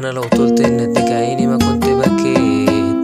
وانا لو طولت ان اديك عيني ما كنت بكيت.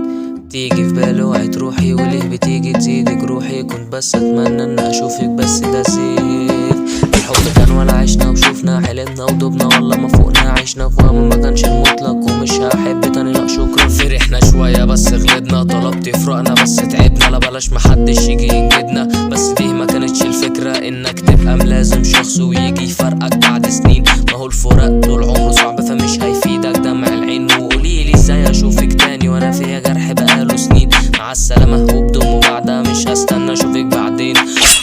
تيجي في بالي وعيت روحي وليه بتيجي تزيدك روحي، كنت بس اتمنى ان اشوفك بس ده زيف. الحب كان ولا عشنا وشوفنا حلمنا ودوبنا والله ما فوقنا، عشنا في وهم ما كانش المطلق ومش هحب تاني لا شكرا. فرحنا شوية بس غلبنا، طلبت يفرقنا بس تعبنا، لا بلاش محدش يجي ينجدنا. بس دي ما كانتش الفكرة انك تبقى ملازم شخص ويجي يفرقك بعد سنين، ما هو الفراق طول عمره صعب فمش هيفيدك دمع العين. وقوليلي ازاي اشوفك تاني وانا فيها جرح بقاله سنين. مع السلامة وبدم وبعدها مش هستنى اشوفك بعدين.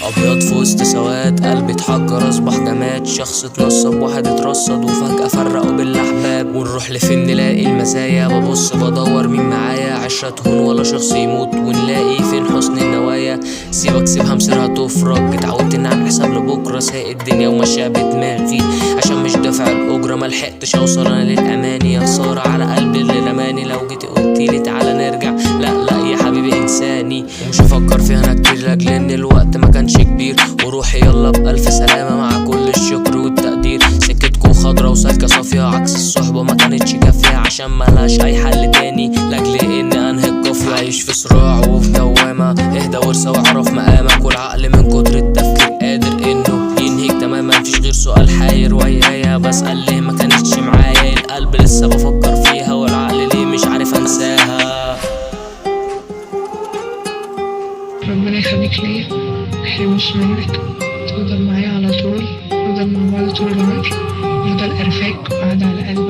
ابيض في وسط سواد قلبي اتحجر اصبح جماد، شخص اتنصب واحد اترصد وفجأة فرقوا بالاحباب. ونروح لفين نلاقي المزايا، ببص بدور مين معايا، عشرة تهون ولا شخص يموت ونلاقي فين حسن النوايا. سيبك سيبها مصيرها تفرج، اتعودت اني اعمل حساب لبكره، سايق الدنيا وماشيه بدماغي عشان مش دافع الاجره. ملحقتش اوصل انا للاماني، يا خساره على قلبي اللي رماني. لو جيتي قلتيلي تعالى نرجع، لا يا حبيبي انساني، ومش هفكر فيها انا كتير لاجل ان الوقت ما كانش كبير. وروحي يلا بالف سلامه مع كل الشكر والتقدير. سكتكو خضرا وسالكه صافيه، عكس الصحبه ما كانتش كافيه عشان ملهاش اي حل تاني لاجل ان انهي القافيه. عايش في صراع وفي دوامه، اهدى وارسى واعرف مقامك، والعقل من كتر التفكير قادر انه ينهيك تماما. مفيش غير سؤال حاير ويايا بسأل ليه ما كانتش معايا، القلب لسه بفكر فيها والعقل ليه مش عارف انساها. ربنا يخليك ليا، محرمش منك، تفضل معايا على طول، نفضل مع بعض طول العمر، افضل قرفاك وقاعدة على قلبك.